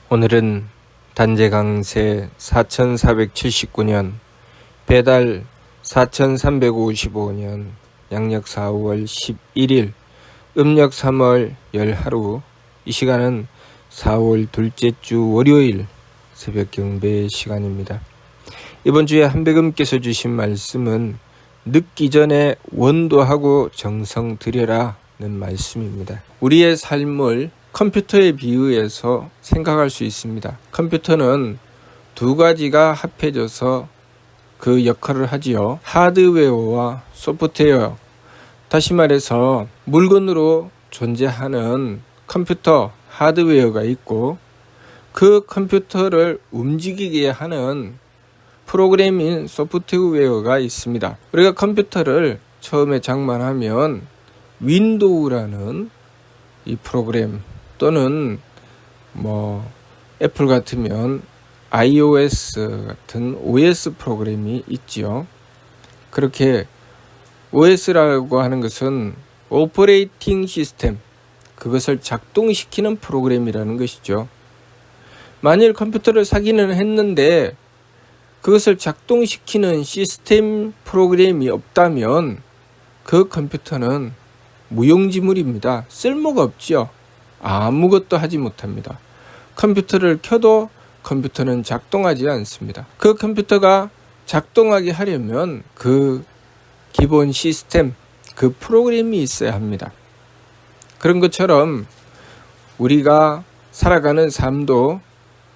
오늘은 단재강세 4479년 배달 4355년 양력 4월 11일 음력 3월 열하루. 이 시간은 4월 둘째 주 월요일 새벽 경배 시간입니다. 이번 주에 한백음께서 주신 말씀은 늦기 전에 원도하고 정성 들여라는 말씀입니다. 우리의 삶을 컴퓨터에 비유해서 생각할 수 있습니다. 컴퓨터는 두 가지가 합해져서 그 역할을 하지요. 하드웨어와 소프트웨어. 다시 말해서 물건으로 존재하는 컴퓨터 하드웨어가 있고 그 컴퓨터를 움직이게 하는 프로그램인 소프트웨어가 있습니다. 우리가 컴퓨터를 처음에 장만하면 윈도우라는 이 프로그램 또는 애플 같으면 iOS 같은 OS 프로그램이 있지요. 그렇게 OS라고 하는 것은 오퍼레이팅 시스템, 그것을 작동시키는 프로그램이라는 것이죠. 만일 컴퓨터를 사기는 했는데 그것을 작동시키는 시스템 프로그램이 없다면 그 컴퓨터는 무용지물입니다. 쓸모가 없죠. 아무것도 하지 못합니다. 컴퓨터를 켜도 컴퓨터는 작동하지 않습니다. 그 컴퓨터가 작동하게 하려면 그 기본 시스템, 그 프로그램이 있어야 합니다. 그런 것처럼 우리가 살아가는 삶도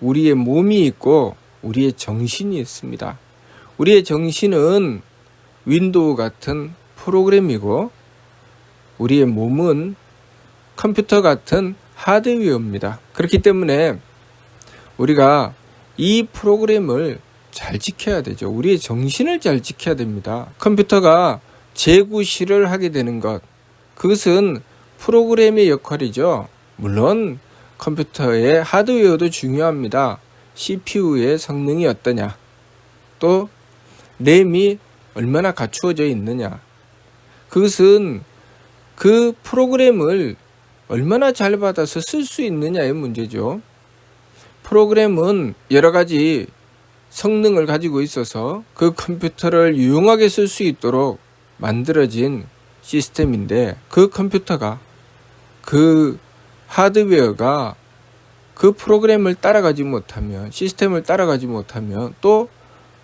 우리의 몸이 있고 우리의 정신이 있습니다. 우리의 정신은 윈도우 같은 프로그램이고 우리의 몸은 컴퓨터 같은 하드웨어입니다. 그렇기 때문에 우리가 이 프로그램을 잘 지켜야 되죠. 우리의 정신을 잘 지켜야 됩니다. 컴퓨터가 재구실을 하게 되는 것, 그것은 프로그램의 역할이죠. 물론 컴퓨터의 하드웨어도 중요합니다. CPU의 성능이 어떠냐, 또 램이 얼마나 갖추어져 있느냐, 그것은 그 프로그램을 얼마나 잘 받아서 쓸 수 있느냐의 문제죠. 프로그램은 여러 가지 성능을 가지고 있어서 그 컴퓨터를 유용하게 쓸 수 있도록 만들어진 시스템인데 그 컴퓨터가, 그 하드웨어가 그 프로그램을 따라가지 못하면, 시스템을 따라가지 못하면 또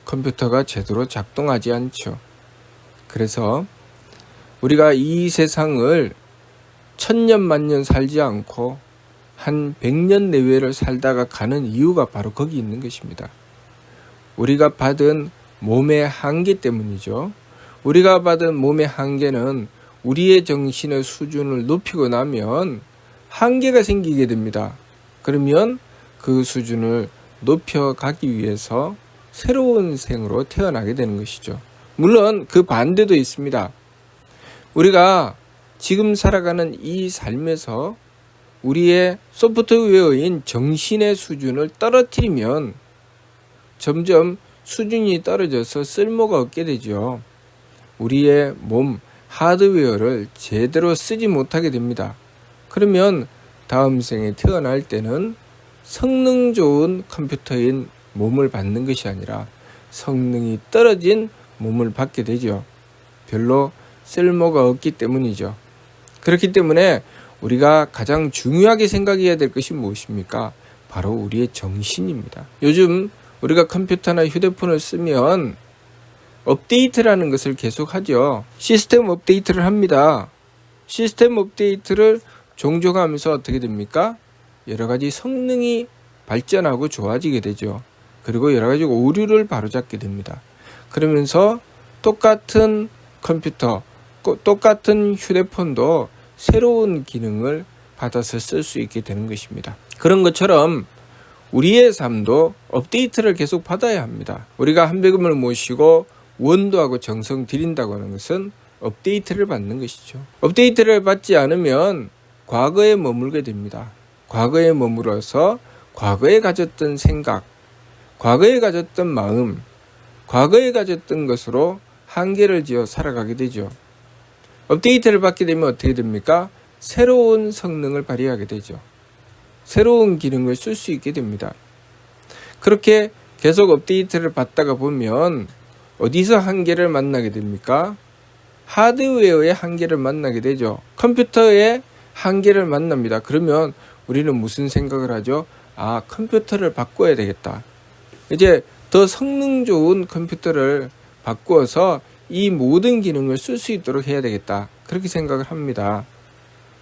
컴퓨터가 제대로 작동하지 않죠. 그래서 우리가 이 세상을 천년 만년 살지 않고 한 100년 내외를 살다가 가는 이유가 바로 거기 있는 것입니다. 우리가 받은 몸의 한계 때문이죠. 우리가 받은 몸의 한계는 우리의 정신의 수준을 높이고 나면 한계가 생기게 됩니다. 그러면 그 수준을 높여가기 위해서 새로운 생으로 태어나게 되는 것이죠. 물론 그 반대도 있습니다. 우리가 지금 살아가는 이 삶에서 우리의 소프트웨어인 정신의 수준을 떨어뜨리면 점점 수준이 떨어져서 쓸모가 없게 되죠. 우리의 몸, 하드웨어를 제대로 쓰지 못하게 됩니다. 그러면 다음 생에 태어날 때는 성능 좋은 컴퓨터인 몸을 받는 것이 아니라 성능이 떨어진 몸을 받게 되죠. 별로 쓸모가 없기 때문이죠. 그렇기 때문에 우리가 가장 중요하게 생각해야 될 것이 무엇입니까? 바로 우리의 정신입니다. 요즘 우리가 컴퓨터나 휴대폰을 쓰면 업데이트라는 것을 계속 하죠. 시스템 업데이트를 합니다. 시스템 업데이트를 종종 하면서 어떻게 됩니까? 여러 가지 성능이 발전하고 좋아지게 되죠. 그리고 여러 가지 오류를 바로잡게 됩니다. 그러면서 똑같은 컴퓨터, 똑같은 휴대폰도 새로운 기능을 받아서 쓸 수 있게 되는 것입니다. 그런 것처럼 우리의 삶도 업데이트를 계속 받아야 합니다. 우리가 한백음을 모시고 원도하고 정성 들인다고 하는 것은 업데이트를 받는 것이죠. 업데이트를 받지 않으면 과거에 머물게 됩니다. 과거에 머물어서 과거에 가졌던 생각, 과거에 가졌던 마음, 과거에 가졌던 것으로 한계를 지어 살아가게 되죠. 업데이트를 받게 되면 어떻게 됩니까? 새로운 성능을 발휘하게 되죠. 새로운 기능을 쓸 수 있게 됩니다. 그렇게 계속 업데이트를 받다가 보면 어디서 한계를 만나게 됩니까? 하드웨어의 한계를 만나게 되죠. 컴퓨터의 한계를 만납니다. 그러면 우리는 무슨 생각을 하죠? 아, 컴퓨터를 바꿔야 되겠다. 이제 더 성능 좋은 컴퓨터를 바꾸어서 이 모든 기능을 쓸 수 있도록 해야 되겠다. 그렇게 생각을 합니다.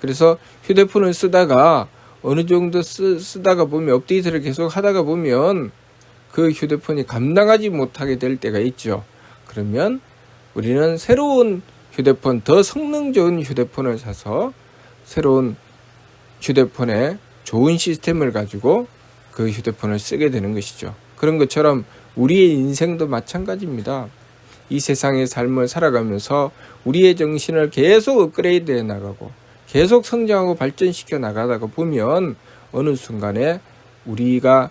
그래서 휴대폰을 쓰다가 어느 정도 쓰다가 보면 업데이트를 계속 하다가 보면 그 휴대폰이 감당하지 못하게 될 때가 있죠. 그러면 우리는 새로운 휴대폰, 더 성능 좋은 휴대폰을 사서 새로운 휴대폰에 좋은 시스템을 가지고 그 휴대폰을 쓰게 되는 것이죠. 그런 것처럼 우리의 인생도 마찬가지입니다. 이 세상의 삶을 살아가면서 우리의 정신을 계속 업그레이드 해 나가고 계속 성장하고 발전시켜 나가다가 보면 어느 순간에 우리가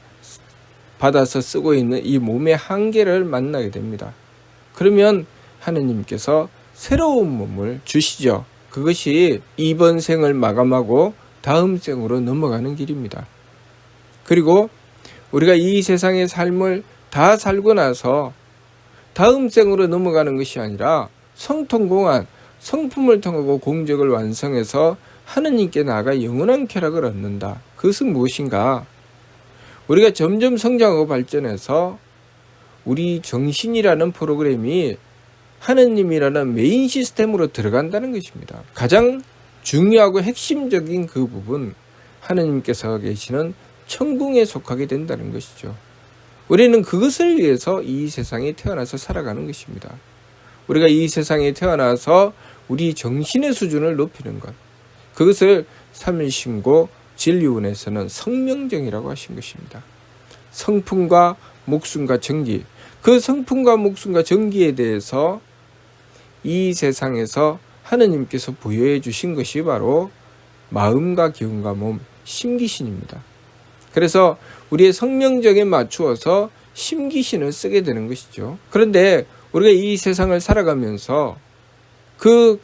받아서 쓰고 있는 이 몸의 한계를 만나게 됩니다. 그러면 하느님께서 새로운 몸을 주시죠. 그것이 이번 생을 마감하고 다음 생으로 넘어가는 길입니다. 그리고 우리가 이 세상의 삶을 다 살고 나서 다음 생으로 넘어가는 것이 아니라 성통공한 성품을 통하고 공적을 완성해서 하느님께 나아가 영원한 쾌락을 얻는다. 그것은 무엇인가? 우리가 점점 성장하고 발전해서 우리 정신이라는 프로그램이 하느님이라는 메인 시스템으로 들어간다는 것입니다. 가장 중요하고 핵심적인 그 부분, 하느님께서 계시는 천궁에 속하게 된다는 것이죠. 우리는 그것을 위해서 이 세상에 태어나서 살아가는 것입니다. 우리가 이 세상에 태어나서 우리 정신의 수준을 높이는 것, 그것을 삼일신고 진리원에서는 성명정이라고 하신 것입니다. 성품과 목숨과 정기, 그 성품과 목숨과 정기에 대해서 이 세상에서 하느님께서 부여해 주신 것이 바로 마음과 기운과 몸, 심기신입니다. 그래서 우리의 성명정에 맞추어서 심기신을 쓰게 되는 것이죠. 그런데 우리가 이 세상을 살아가면서 그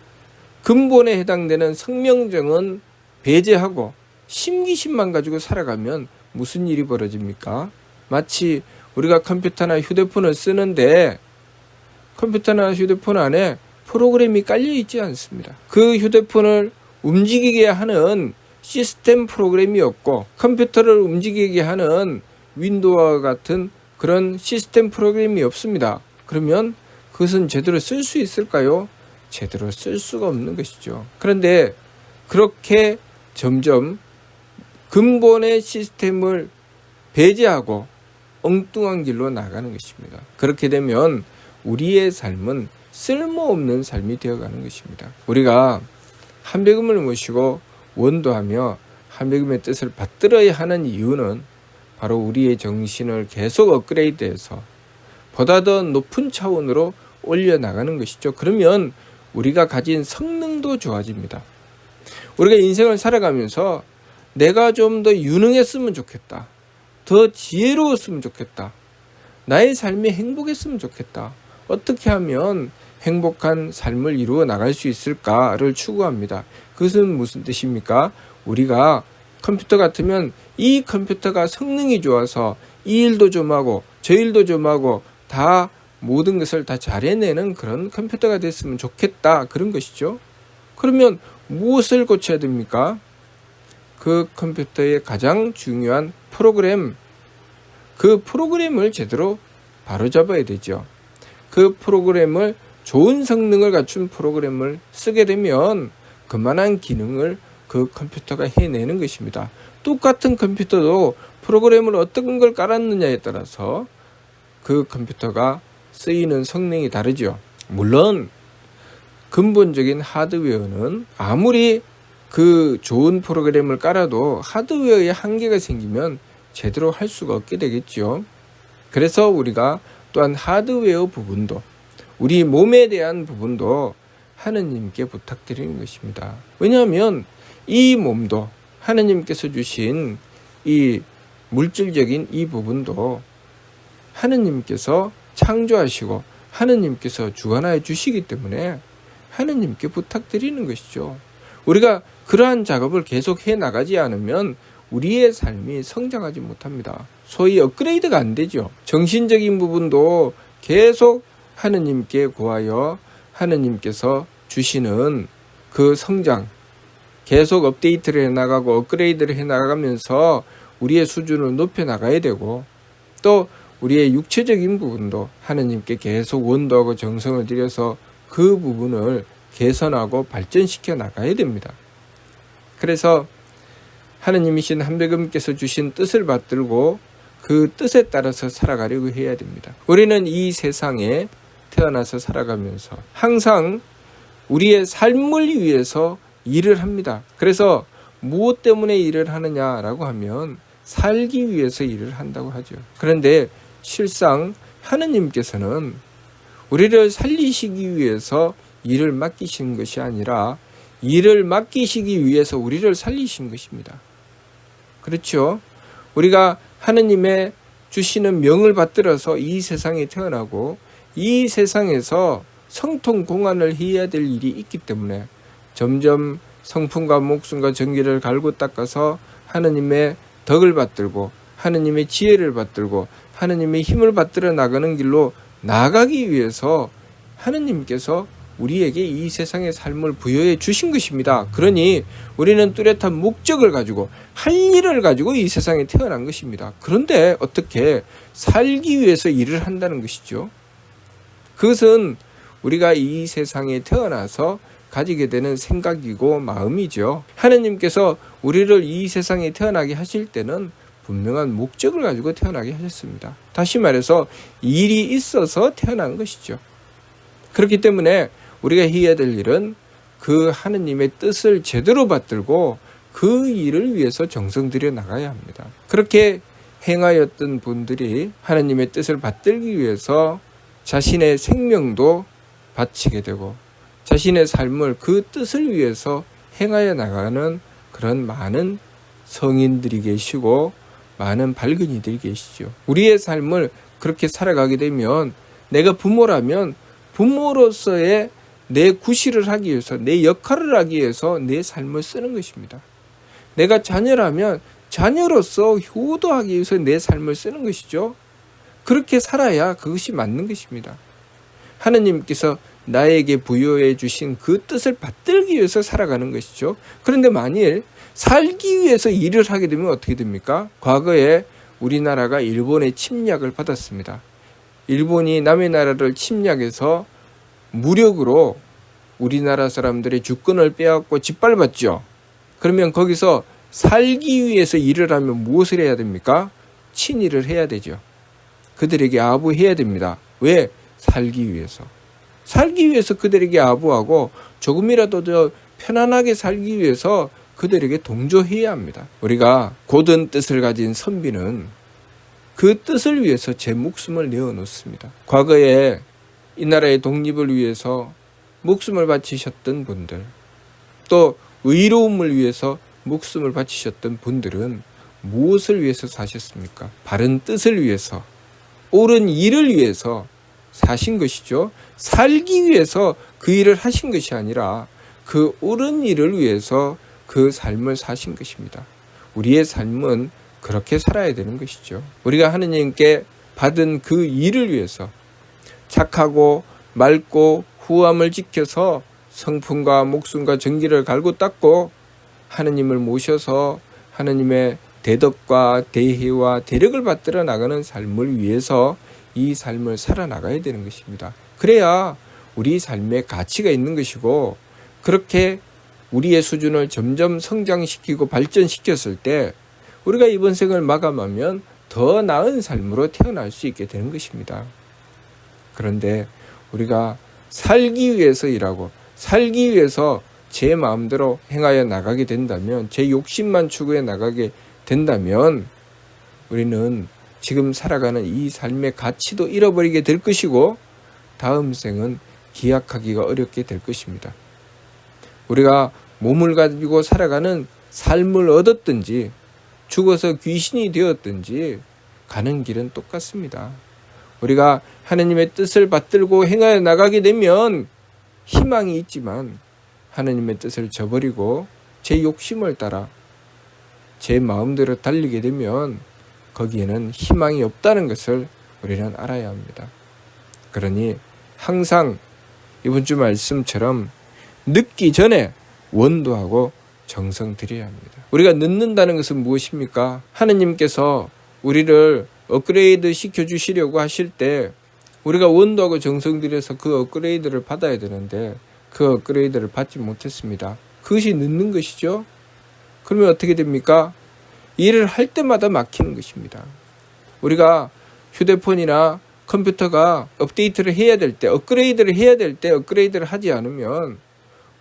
근본에 해당되는 성명정은 배제하고 심기신만 가지고 살아가면 무슨 일이 벌어집니까? 마치 우리가 컴퓨터나 휴대폰을 쓰는데 컴퓨터나 휴대폰 안에 프로그램이 깔려 있지 않습니다. 그 휴대폰을 움직이게 하는 시스템 프로그램이 없고 컴퓨터를 움직이게 하는 윈도우와 같은 그런 시스템 프로그램이 없습니다. 그러면 그것은 제대로 쓸 수 있을까요? 제대로 쓸 수가 없는 것이죠. 그런데 그렇게 점점 근본의 시스템을 배제하고 엉뚱한 길로 나가는 것입니다. 그렇게 되면 우리의 삶은 쓸모없는 삶이 되어가는 것입니다. 우리가 한배금을 모시고 원도하며 한배금의 뜻을 받들어야 하는 이유는 바로 우리의 정신을 계속 업그레이드해서 보다 더 높은 차원으로 올려나가는 것이죠. 그러면 우리가 가진 성능도 좋아집니다. 우리가 인생을 살아가면서 내가 좀 더 유능했으면 좋겠다. 더 지혜로웠으면 좋겠다. 나의 삶이 행복했으면 좋겠다. 어떻게 하면 행복한 삶을 이루어 나갈 수 있을까를 추구합니다. 그것은 무슨 뜻입니까? 우리가 컴퓨터 같으면 이 컴퓨터가 성능이 좋아서 이 일도 좀 하고 저 일도 좀 하고 다 모든 것을 다 잘해내는 그런 컴퓨터가 됐으면 좋겠다. 그런 것이죠. 그러면 무엇을 고쳐야 됩니까? 그 컴퓨터의 가장 중요한 프로그램, 그 프로그램을 제대로 바로잡아야 되죠. 그 프로그램을 좋은 성능을 갖춘 프로그램을 쓰게 되면 그만한 기능을 그 컴퓨터가 해내는 것입니다. 똑같은 컴퓨터도 프로그램을 어떤 걸 깔았느냐에 따라서 그 컴퓨터가 쓰이는 성능이 다르죠. 물론 근본적인 하드웨어는 아무리 그 좋은 프로그램을 깔아도 하드웨어에 한계가 생기면 제대로 할 수가 없게 되겠죠. 그래서 우리가 또한 하드웨어 부분도 우리 몸에 대한 부분도 하느님께 부탁드리는 것입니다. 왜냐하면 이 몸도 하느님께서 주신 이 물질적인 이 부분도 하느님께서 창조하시고 하느님께서 주관하여 주시기 때문에 하느님께 부탁드리는 것이죠. 우리가 그러한 작업을 계속 해 나가지 않으면 우리의 삶이 성장하지 못합니다. 소위 업그레이드가 안 되죠. 정신적인 부분도 계속 하느님께 구하여 하느님께서 주시는 그 성장, 계속 업데이트를 해나가고 업그레이드를 해나가면서 우리의 수준을 높여나가야 되고, 또 우리의 육체적인 부분도 하느님께 계속 원도하고 정성을 들여서 그 부분을 개선하고 발전시켜 나가야 됩니다. 그래서 하느님이신 한백음께서 주신 뜻을 받들고 그 뜻에 따라서 살아가려고 해야 됩니다. 우리는 이 세상에 태어나서 살아가면서 항상 우리의 삶을 위해서 일을 합니다. 그래서 무엇 때문에 일을 하느냐라고 하면 살기 위해서 일을 한다고 하죠. 그런데 실상 하느님께서는 우리를 살리시기 위해서 일을 맡기신 것이 아니라 일을 맡기시기 위해서 우리를 살리신 것입니다. 그렇죠? 우리가 하느님의 주시는 명을 받들어서 이 세상에 태어나고 이 세상에서 성통공안을 해야 될 일이 있기 때문에 점점 성품과 목숨과 정기를 갈고 닦아서 하느님의 덕을 받들고 하느님의 지혜를 받들고 하느님의 힘을 받들어 나가는 길로 나아가기 위해서 하느님께서 우리에게 이 세상의 삶을 부여해 주신 것입니다. 그러니 우리는 뚜렷한 목적을 가지고 할 일을 가지고 이 세상에 태어난 것입니다. 그런데 어떻게 살기 위해서 일을 한다는 것이죠? 그것은 우리가 이 세상에 태어나서 가지게 되는 생각이고 마음이죠. 하느님께서 우리를 이 세상에 태어나게 하실 때는 분명한 목적을 가지고 태어나게 하셨습니다. 다시 말해서 일이 있어서 태어난 것이죠. 그렇기 때문에 우리가 해야 될 일은 그 하느님의 뜻을 제대로 받들고 그 일을 위해서 정성 들여 나가야 합니다. 그렇게 행하였던 분들이 하느님의 뜻을 받들기 위해서 자신의 생명도 바치게 되고 자신의 삶을 그 뜻을 위해서 행하여 나가는 그런 많은 성인들이 계시고 많은 발근이들이 계시죠. 우리의 삶을 그렇게 살아가게 되면 내가 부모라면 부모로서의 내 구실을 하기 위해서 내 역할을 하기 위해서 내 삶을 쓰는 것입니다. 내가 자녀라면 자녀로서 효도하기 위해서 내 삶을 쓰는 것이죠. 그렇게 살아야 그것이 맞는 것입니다. 하느님께서 나에게 부여해 주신 그 뜻을 받들기 위해서 살아가는 것이죠. 그런데 만일 살기 위해서 일을 하게 되면 어떻게 됩니까? 과거에 우리나라가 일본의 침략을 받았습니다. 일본이 남의 나라를 침략해서 무력으로 우리나라 사람들의 주권을 빼앗고 짓밟았죠. 그러면 거기서 살기 위해서 일을 하면 무엇을 해야 됩니까? 친일을 해야 되죠. 그들에게 아부해야 됩니다. 왜? 살기 위해서. 살기 위해서 그들에게 아부하고 조금이라도 더 편안하게 살기 위해서 그들에게 동조해야 합니다. 우리가 고든 뜻을 가진 선비는 그 뜻을 위해서 제 목숨을 내어놓습니다. 과거에 이 나라의 독립을 위해서 목숨을 바치셨던 분들, 또 의로움을 위해서 목숨을 바치셨던 분들은 무엇을 위해서 사셨습니까? 바른 뜻을 위해서, 옳은 일을 위해서 사신 것이죠. 살기 위해서 그 일을 하신 것이 아니라 그 옳은 일을 위해서 그 삶을 사신 것입니다. 우리의 삶은 그렇게 살아야 되는 것이죠. 우리가 하느님께 받은 그 일을 위해서 착하고 맑고 후함을 지켜서 성품과 목숨과 정기를 갈고 닦고 하느님을 모셔서 하느님의 대덕과 대혜와 대력을 받들어 나가는 삶을 위해서 이 삶을 살아나가야 되는 것입니다. 그래야 우리 삶에 가치가 있는 것이고, 그렇게 우리의 수준을 점점 성장시키고 발전시켰을 때 우리가 이번 생을 마감하면 더 나은 삶으로 태어날 수 있게 되는 것입니다. 그런데 우리가 살기 위해서 일하고 살기 위해서 제 마음대로 행하여 나가게 된다면, 제 욕심만 추구해 나가게 된다면 우리는 지금 살아가는 이 삶의 가치도 잃어버리게 될 것이고 다음 생은 기약하기가 어렵게 될 것입니다. 우리가 몸을 가지고 살아가는 삶을 얻었든지 죽어서 귀신이 되었든지 가는 길은 똑같습니다. 우리가 하느님의 뜻을 받들고 행하여 나가게 되면 희망이 있지만 하느님의 뜻을 저버리고 제 욕심을 따라 제 마음대로 달리게 되면 거기에는 희망이 없다는 것을 우리는 알아야 합니다. 그러니 항상 이번 주 말씀처럼 늦기 전에 원도하고 정성 들여야 합니다. 우리가 늦는다는 것은 무엇입니까? 하느님께서 우리를 업그레이드 시켜주시려고 하실 때 우리가 원도하고 정성 들여서 그 업그레이드를 받아야 되는데 그 업그레이드를 받지 못했습니다. 그것이 늦는 것이죠. 그러면 어떻게 됩니까? 일을 할 때마다 막히는 것입니다. 우리가 휴대폰이나 컴퓨터가 업데이트를 해야 될 때, 업그레이드를 해야 될 때 업그레이드를 하지 않으면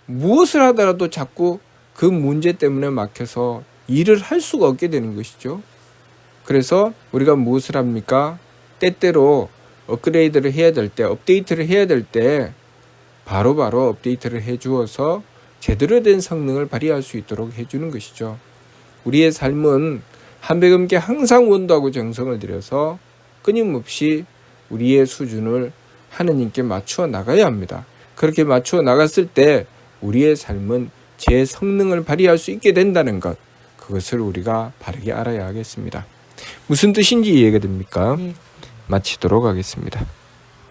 무엇을 하더라도 자꾸 그 문제 때문에 막혀서 일을 할 수가 없게 되는 것이죠. 그래서 우리가 무엇을 합니까? 때때로 업그레이드를 해야 될 때, 업데이트를 해야 될 때 바로바로 업데이트를 해주어서 제대로 된 성능을 발휘할 수 있도록 해주는 것이죠. 우리의 삶은 한백음께 항상 원도하고 정성을 들여서 끊임없이 우리의 수준을 하느님께 맞추어 나가야 합니다. 그렇게 맞추어 나갔을 때 우리의 삶은 제 성능을 발휘할 수 있게 된다는 것, 그것을 우리가 바르게 알아야 하겠습니다. 무슨 뜻인지 이해가 됩니까? 마치도록 하겠습니다.